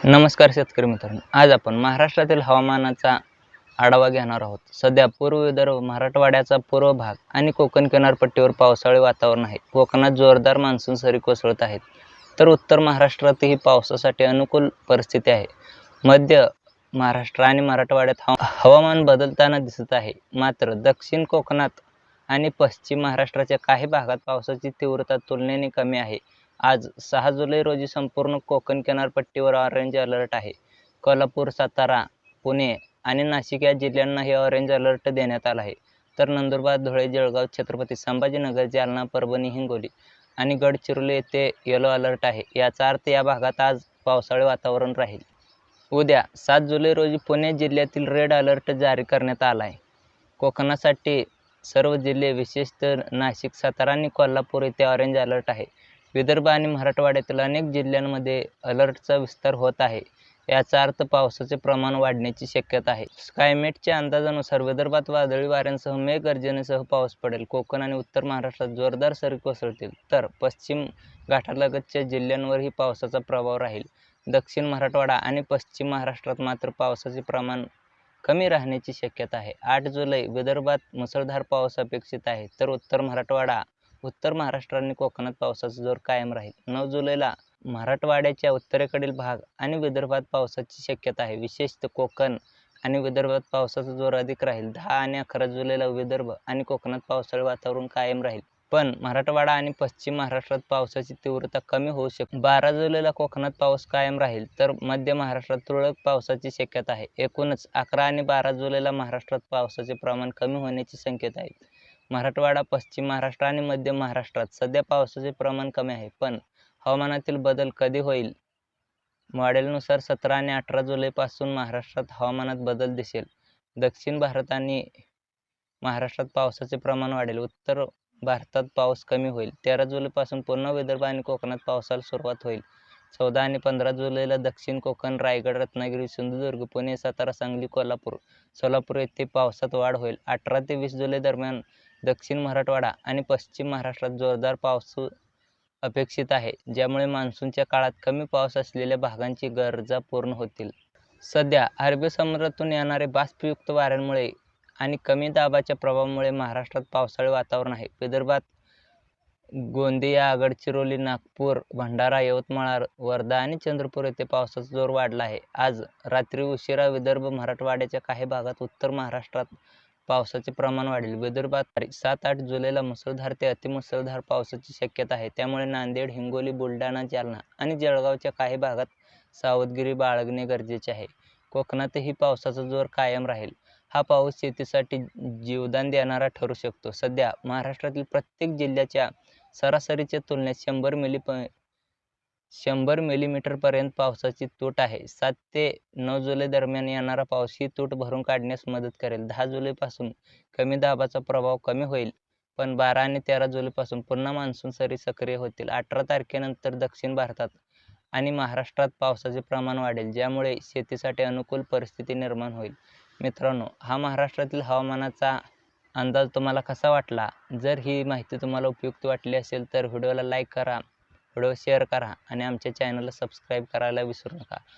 नमस्कार शेतकरी मित्रांनो, आज आपण महाराष्ट्रातील हवामानाचा आढावा घेणार आहोत. सध्या पूर्व विदर्भ, मराठवाड्याचा पूर्व भाग आणि कोकण किनारपट्टीवर पावसाळी वातावरण आहे. कोकणात जोरदार मान्सून सरी कोसळत आहेत, तर उत्तर महाराष्ट्रातही पावसासाठी अनुकूल परिस्थिती आहे. मध्य महाराष्ट्र आणि मराठवाड्यात हवामान बदलताना दिसत आहे. मात्र दक्षिण कोकणात आणि पश्चिम महाराष्ट्राच्या काही भागात पावसाची तीव्रता तुलनेने कमी आहे. आज 6 जुलै रोजी संपूर्ण कोकण किनारपट्टीवर ऑरेंज अलर्ट आहे. कोल्हापूर, सातारा, पुणे आणि नाशिक या जिल्ह्यांनाही ऑरेंज अलर्ट देण्यात आला आहे. तर नंदुरबार, धुळे, जळगाव, छत्रपती संभाजीनगर, जालना, परभणी, हिंगोली आणि गडचिरोली येथे येलो अलर्ट आहे. याचा अर्थ या भागात आज पावसाळी वातावरण राहील. उद्या 7 जुलै रोजी पुणे जिल्ह्यातील रेड अलर्ट जारी करण्यात आला आहे. कोकणासाठी सर्व जिल्हे, विशेषतः नाशिक, सातारा आणि कोल्हापूर येथे ऑरेंज अलर्ट आहे. विदर्भ आणि मराठवाड्यातील अनेक जिल्ह्यांमध्ये अलर्टचा विस्तार होत आहे. याचा अर्थ पावसाचे प्रमाण वाढण्याची शक्यता आहे. स्कायमेटच्या अंदाजानुसार विदर्भात वादळी वाऱ्यांसह मेघगर्जनेसह पाऊस पडेल. कोकण आणि उत्तर महाराष्ट्रात जोरदार सरी कोसळतील, तर पश्चिम घाटालगतच्या जिल्ह्यांवरही पावसाचा प्रभाव राहील. दक्षिण मराठवाडा आणि पश्चिम महाराष्ट्रात मात्र पावसाचे प्रमाण कमी राहण्याची शक्यता आहे. 8 जुलै विदर्भात मुसळधार पाऊस अपेक्षित आहे, तर उत्तर मराठवाडा, उत्तर महाराष्ट्र आणि कोकणात पावसाचा जोर कायम राहील. 9 जुलैला मराठवाड्याच्या उत्तरेकडील भाग आणि विदर्भात पावसाची शक्यता आहे. विशेषतः कोकण आणि विदर्भात पावसाचा जोर अधिक राहील. 10 आणि 11 जुलैला विदर्भ आणि कोकणात पावसाळी वातावरण कायम राहील, पण मराठवाडा आणि पश्चिम महाराष्ट्रात पावसाची तीव्रता कमी होऊ शकते. 12 जुलैला कोकणात पाऊस कायम राहील, तर मध्य महाराष्ट्रात तुरळक पावसाची शक्यता आहे. एकूणच 11 आणि 12 जुलैला महाराष्ट्रात पावसाचे प्रमाण कमी होण्याचे संकेत आहेत. मराठवाडा, पश्चिम महाराष्ट्र आणि मध्य महाराष्ट्रात सध्या पावसाचे प्रमाण कमी आहे, पण हवामानातील बदल कधी होईल? मॉडेलनुसार 17 आणि 18 जुलैपासून महाराष्ट्रात हवामानात बदल दिसेल. दक्षिण भारत आणि महाराष्ट्रात पावसाचे प्रमाण वाढेल. उत्तर भारतात पाऊस कमी होईल. 13 जुलैपासून पुन्हा विदर्भ आणि कोकणात पावसाला सुरुवात होईल. 14 आणि 15 जुलैला दक्षिण कोकण, रायगड, रत्नागिरी, सिंधुदुर्ग, पुणे, सातारा, सांगली, कोल्हापूर, सोलापूर येथे पावसात वाढ होईल. 18 ते 20 जुलै दरम्यान दक्षिण मराठवाडा आणि पश्चिम महाराष्ट्रात जोरदार पाऊस अपेक्षित आहे, ज्यामुळे मान्सूनच्या काळात कमी पाऊस असलेल्या भागांची गरजा पूर्ण होतील. सध्या अरबी समुद्रातून येणारे बाष्पयुक्त वाऱ्यांमुळे आणि कमी दाबाच्या प्रभावामुळे महाराष्ट्रात पावसाळी वातावरण आहे. विदर्भात गोंदिया, गडचिरोली, नागपूर, भंडारा, यवतमाळ, वर्धा आणि चंद्रपूर येथे पावसाचा जोर वाढला आहे. आज रात्री उशिरा विदर्भ, मराठवाड्याच्या काही भागात, उत्तर महाराष्ट्रात पावसाचे प्रमाण वाढेल. विदर्भात 7-8 जुलैला मुसळधार ते अतिमुसळधार पावसाची शक्यता आहे. त्यामुळे नांदेड, हिंगोली, बुलढाणा, जालना आणि जळगावच्या काही भागात सावधगिरी बाळगणे गरजेचे आहे. कोकणातही पावसाचा जोर कायम राहील. हा पाऊस शेतीसाठी जीवदान देणारा ठरू शकतो. सध्या महाराष्ट्रातील प्रत्येक जिल्ह्याच्या सरासरीच्या तुलनेत 100 मिलीमीटरपर्यंत पावसाची तूट आहे. 7 ते 9 जुलै दरम्यान येणारा पाऊस ही तूट भरून काढण्यास मदत करेल. 10 जुलैपासून कमी दाबाचा प्रभाव कमी होईल, पण 12 आणि 13 जुलैपासून पुन्हा मान्सून सरी सक्रिय होतील. 18 तारखेनंतर दक्षिण भारतात आणि महाराष्ट्रात पावसाचे प्रमाण वाढेल, ज्यामुळे शेतीसाठी अनुकूल परिस्थिती निर्माण होईल. मित्रांनो, हा महाराष्ट्रातील हवामानाचा अंदाज तुम्हाला कसा वाटला? जर ही माहिती तुम्हाला उपयुक्त वाटली असेल तर व्हिडिओला लाईक करा, व्हिडिओ शेअर करा आणि आमच्या चॅनलला सबस्क्राईब करायला विसरू नका.